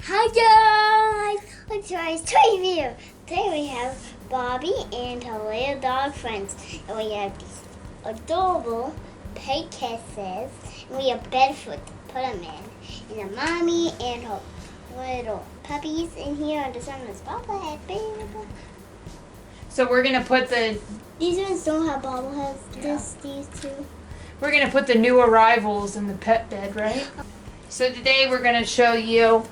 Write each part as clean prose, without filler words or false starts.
Hi guys! Let's try a toy video. Today we have Barbie and her little dog friends. And we have these adorable pet kisses. And we have bed to put them in. And a mommy and her little puppies in here. And this one is bobblehead. So we're gonna put the... These ones don't have bobbleheads. Yeah. These two. We're gonna put the new arrivals in the pet bed, right? So today we're gonna show you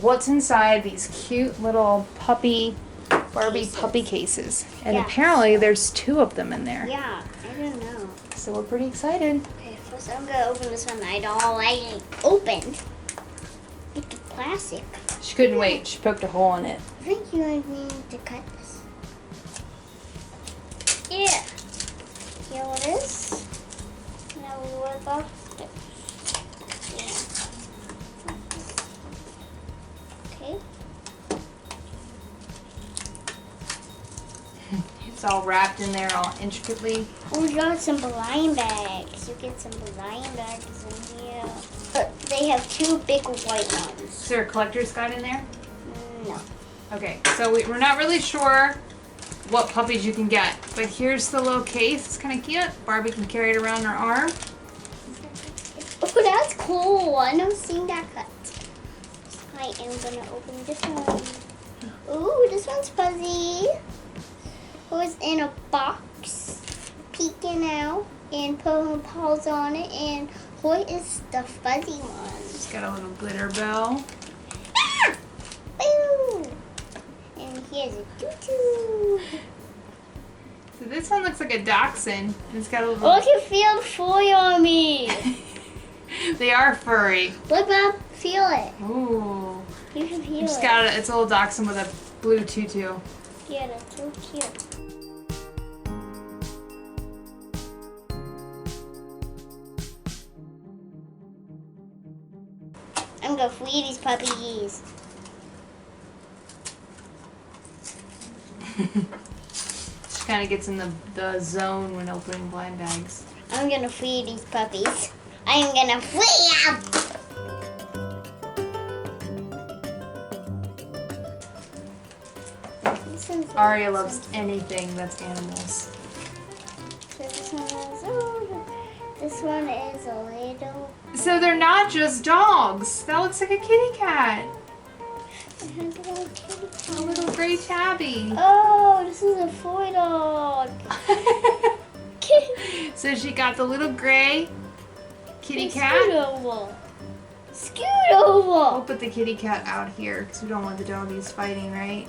what's inside these cute little Barbie puppy cases. And Yeah. apparently there's 2 of them in there. Yeah, I don't know. So we're pretty excited. Okay, first I'm gonna open this one I don't like opened. With the plastic. She couldn't wait. She poked a hole in it. I think you need to cut this. Yeah. Here it is. Now we work off this. Yeah. Okay. It's all wrapped in there all intricately. Oh, we got some blind bags. You get some blind bags in here. But they have 2 big white ones. Is there a collector's guide in there? No. Okay, so we're not really sure what puppies you can get, but here's the little case. It's kind of cute. Barbie can carry it around her arm. Oh, that's cool. I never seen that cut. I am gonna open this one. Ooh, this one's fuzzy. Who's in a box, peeking out, and putting paws on it, and what is the fuzzy one? It's got a little glitter bell. Ah! Ooh! And here's a tutu. So this one looks like a dachshund. It's got a little... Oh, you feel the foil on me. They are furry. Look, Mom, feel it. Ooh. You can feel It's it. got it's a little dachshund with a blue tutu. Yeah, that's so cute. I'm gonna feed these puppies. She kind of gets in the zone when opening blind bags. I'm gonna feed these puppies. I am gonna feed them. Aria loves anything that's animals. So this one is a little. So they're not just dogs. That looks like a kitty cat. It has a little kitty cat. A little gray tabby. Oh, this is a foy dog. So she got the little gray kitty Scoot cat. over. Scoot over. We'll put the kitty cat out here because we don't want the doggies fighting, right?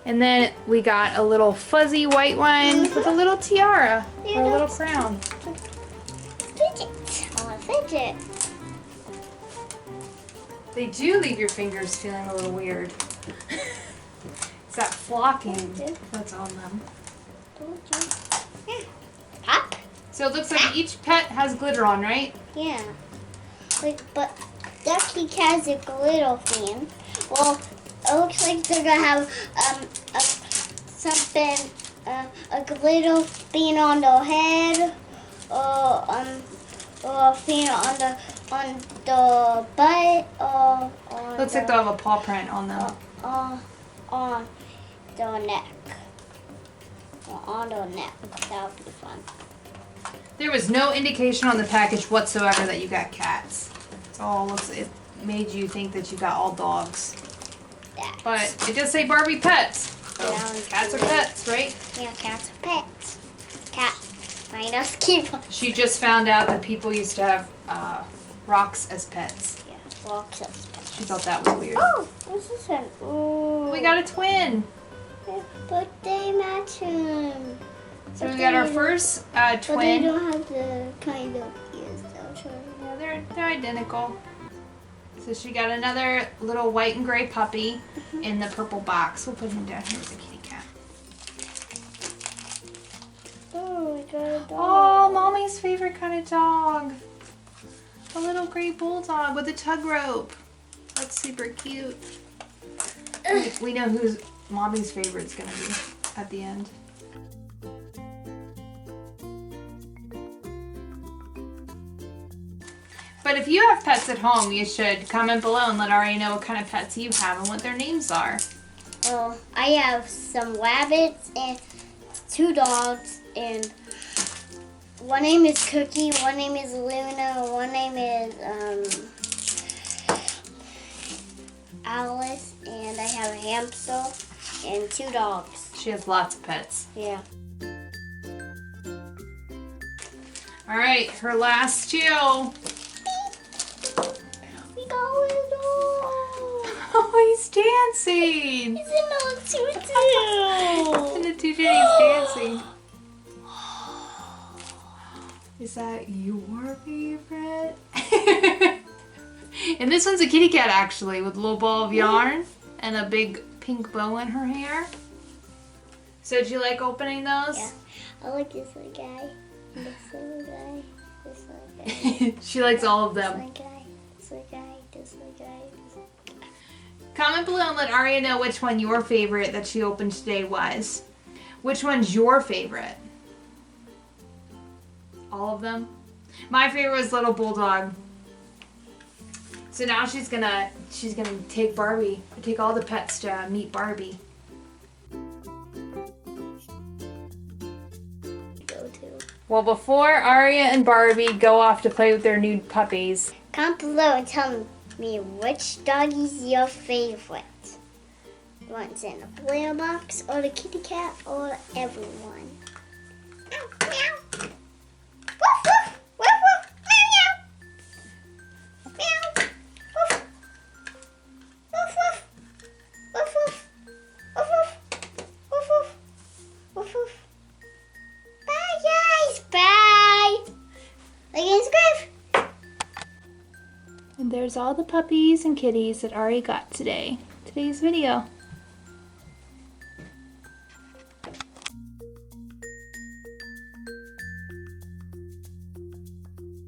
And then we got a little fuzzy white one with a little tiara or a little crown. Fidget. Oh, fidget. They do leave your fingers feeling a little weird. It's that flocking that's on them. Yeah. Pop. So it looks like each pet has glitter on, right? Yeah. But Ducky has a glitter fan. Well, it looks like they're gonna have a glitter fan on their head, or a fan on the butt, or on Looks like they'll have a paw print on them. on their neck. Or on their neck. That would be fun. There was no indication on the package whatsoever that you got cats. It made you think that you got all dogs. But it does say Barbie pets. So cats are pets, right? Yeah, cats are pets. Cat. Find us keep. She just found out that people used to have rocks as pets. Yeah, rocks as pets. She thought that was weird. Oh, what's this one? Ooh. We got a twin. But they match him. So we got our first But they twin. don't have the kind of ears though. Yeah, they're identical. So she got another little white and gray puppy in the purple box. We'll put him down here as a kitty cat. Oh, we got a dog. Oh, Mommy's favorite kind of dog. A little gray bulldog with a tug rope. That's super cute. We know who's Mommy's favorite's gonna be at the end. But if you have pets at home, you should comment below and let Aria know what kind of pets you have and what their names are. Well, I have some rabbits and 2 dogs, and one name is Cookie, one name is Luna, one name is Alice, and I have a hamster and 2 dogs. She has lots of pets. Yeah. All right, her last 2. We got a little dog. Oh, he's dancing. He's in a tutu. And the tutu, he's dancing. Is that your favorite? And this one's a kitty cat, actually, with a little ball of yarn and a big pink bow in her hair. So, do you like opening those? Yeah. I like this little guy. This little guy. This little guy. She likes all of This them. little guy. This little guy. This little guy. This little guy. Comment below and let Aria know which one your favorite that she opened today was. Which one's your favorite? All of them? My favorite was Little Bulldog. So now she's gonna take Barbie, take all the pets to meet Barbie. Go to. Well, before Aria and Barbie go off to play with their new puppies, Comment below and tell me which dog is your favorite. The one's in the blue box, or the kitty cat, or everyone. Meow, meow. Woof, woof, woof, woof, meow, meow. Meow. Woof. Woof, woof. Woof, woof. Woof, woof. Woof, woof. Woof, woof. Bye, guys. Bye. Like and subscribe. and there's all the puppies and kitties that Aria got today's video.